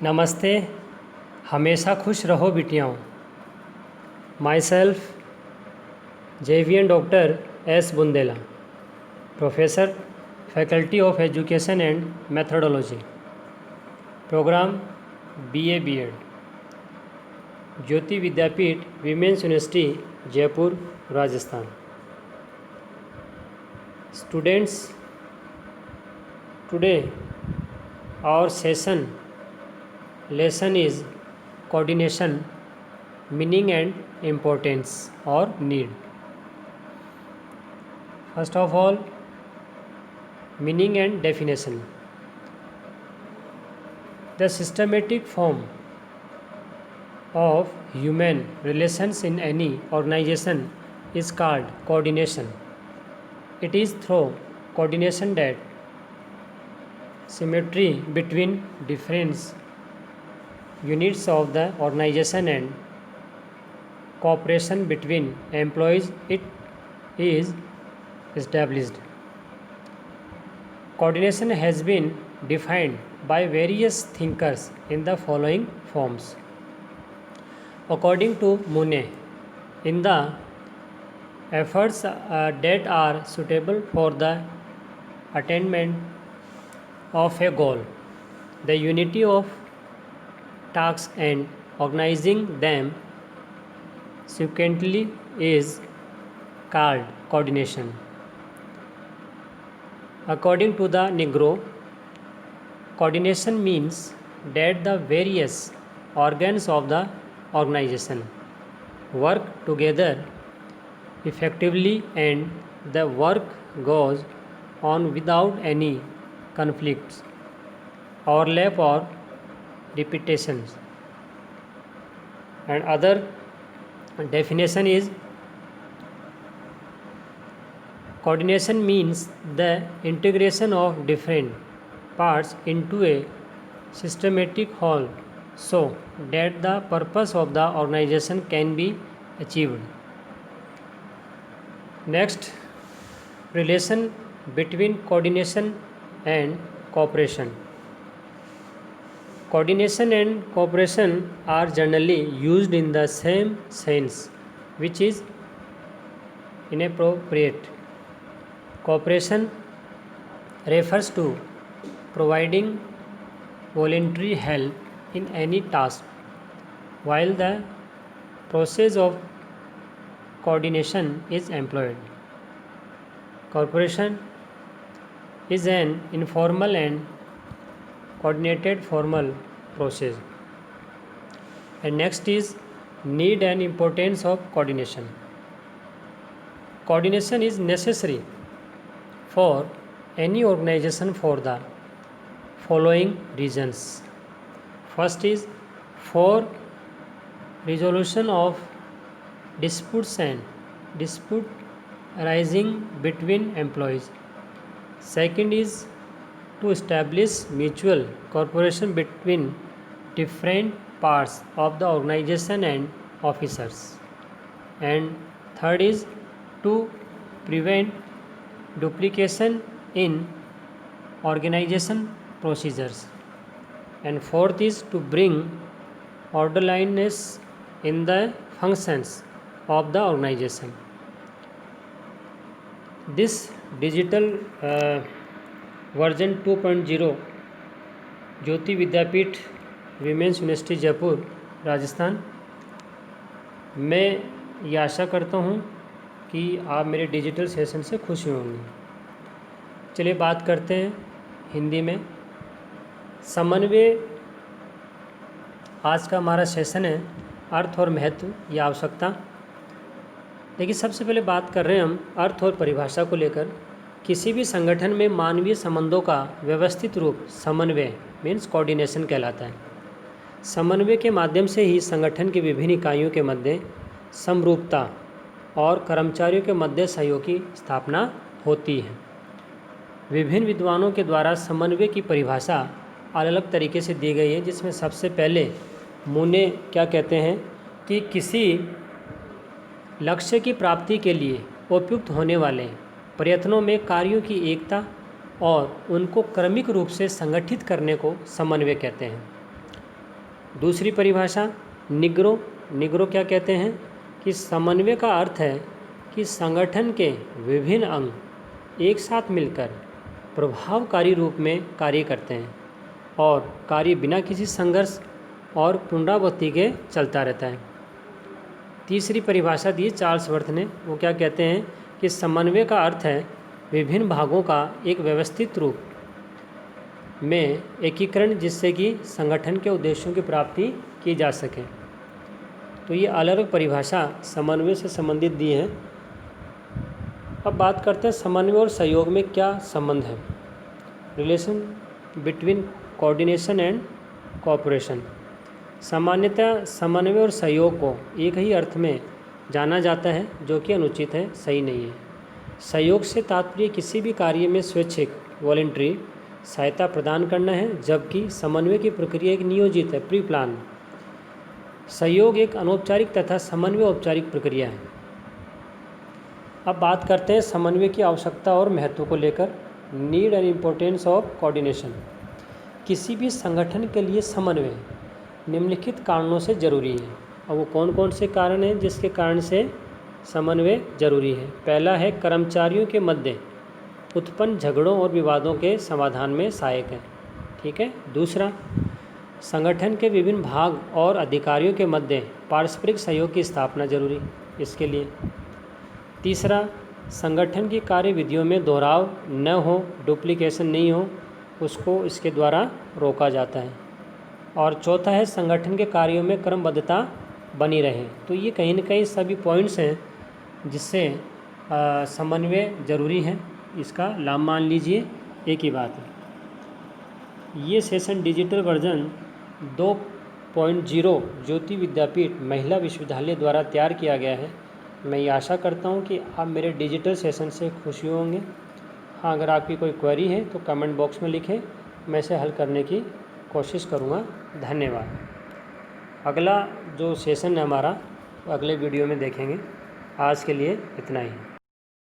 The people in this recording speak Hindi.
नमस्ते। हमेशा खुश रहो बिटियाओं। माई सेल्फ जेवियन doctor S Bundela, professor, faculty of education and methodology, program BA B.Ed, Jyoti Vidyapeeth women's university Jaipur Rajasthan. Students, today our lesson is coordination, meaning and importance or need. First of all, meaning and definition. The systematic form of human relations in any organization is called coordination. It is through coordination that symmetry between different units of the organization and cooperation between employees it is established. Coordination has been defined by various thinkers in the following forms. According to Monet, in the efforts that are suitable for the attainment of a goal, the unity of tasks and organizing them sequentially is called coordination. According to the Negro, coordination means that the various organs of the organization work together effectively and the work goes on without any conflicts, overlap or repetitions. And other definition is coordination means the integration of different parts into a systematic whole so that the purpose of the organization can be achieved. Next, relation between coordination and cooperation. Coordination and cooperation are generally used in the same sense, which is inappropriate. Cooperation refers to providing voluntary help in any task, while the process of coordination is employed. Cooperation is an informal and coordinated formal process. And next is need and importance of coordination. Coordination is necessary for any organization for the following reasons. First is for resolution of disputes and dispute arising between employees. Second is to establish mutual cooperation between different parts of the organization and officers. And third is to prevent duplication in organization procedures. And fourth is to bring orderliness in the functions of the organization. This digital version 2.0 Jyoti Vidyapeeth women's university Jaipur Rajasthan. मैं ये आशा करता हूँ कि आप मेरे डिजिटल सेशन से खुश होंगे। चलिए बात करते हैं हिंदी में। समन्वय आज का हमारा सेशन है, अर्थ और महत्व या आवश्यकता। देखिए, सबसे पहले बात कर रहे हैं हम अर्थ और परिभाषा को लेकर। किसी भी संगठन में मानवीय संबंधों का व्यवस्थित रूप समन्वय मीन्स कोऑर्डिनेशन कहलाता है। समन्वय के माध्यम से ही संगठन की विभिन्न इकाइयों के मध्य समरूपता और कर्मचारियों के मध्य सहयोग की स्थापना होती है। विभिन्न विद्वानों के द्वारा समन्वय की परिभाषा अलग अलग तरीके से दी गई है, जिसमें सबसे पहले मोने क्या कहते हैं कि किसी लक्ष्य की प्राप्ति के लिए उपयुक्त होने वाले प्रयत्नों में कार्यों की एकता और उनको क्रमिक रूप से संगठित करने को समन्वय कहते हैं। दूसरी परिभाषा निग्रो। निग्रो क्या कहते हैं कि समन्वय का अर्थ है कि संगठन के विभिन्न अंग एक साथ मिलकर प्रभावकारी रूप में कार्य करते हैं और कार्य बिना किसी संघर्ष और पुनरावृत्ति के चलता रहता है। तीसरी परिभाषा दी चार्ल्स वर्थ ने, वो क्या कहते हैं कि समन्वय का अर्थ है विभिन्न भागों का एक व्यवस्थित रूप में एकीकरण जिससे कि संगठन के उद्देश्यों की प्राप्ति की जा सके। तो ये अलग अलग परिभाषा समन्वय से संबंधित दी है। अब बात करते हैं समन्वय और सहयोग में क्या संबंध है। Relation between coordination and cooperation. सामान्यतः समन्वय और सहयोग को एक ही अर्थ में जाना जाता है जो कि अनुचित है, सही नहीं है। सहयोग से तात्पर्य किसी भी कार्य में स्वैच्छिक वॉलंटरी सहायता प्रदान करना है, जबकि समन्वय की प्रक्रिया एक नियोजित है, प्री प्लान। सहयोग एक अनौपचारिक तथा समन्वय औपचारिक प्रक्रिया है। अब बात करते हैं समन्वय की आवश्यकता और महत्व को लेकर। Need and importance of coordination. किसी भी संगठन के लिए समन्वय निम्नलिखित कारणों से जरूरी है। अब वो कौन कौन से कारण हैं जिसके कारण से समन्वय जरूरी है। पहला है कर्मचारियों के मध्य उत्पन्न झगड़ों और विवादों के समाधान में सहायक है। ठीक है। दूसरा, संगठन के विभिन्न भाग और अधिकारियों के मध्य पारस्परिक सहयोग की स्थापना जरूरी इसके लिए। तीसरा, संगठन की कार्यविधियों में दोहराव न हो, डुप्लीकेशन नहीं हो, उसको इसके द्वारा रोका जाता है। और चौथा है संगठन के कार्यों में क्रमबद्धता बनी रहे। तो ये कहीं ना कहीं सभी पॉइंट्स हैं जिससे समन्वय जरूरी है। इसका लाभ मान लीजिए, एक ही बात है। ये सेशन डिजिटल वर्जन 2.0 ज्योति विद्यापीठ महिला विश्वविद्यालय द्वारा तैयार किया गया है। मैं ये आशा करता हूँ कि आप मेरे डिजिटल सेशन से खुशी होंगे। हाँ, अगर आपकी कोई क्वेरी है तो कमेंट बॉक्स में लिखें, मैं इसे हल करने की कोशिश करूँगा। धन्यवाद। अगला जो सेशन है हमारा अगले वीडियो में देखेंगे। आज के लिए इतना ही।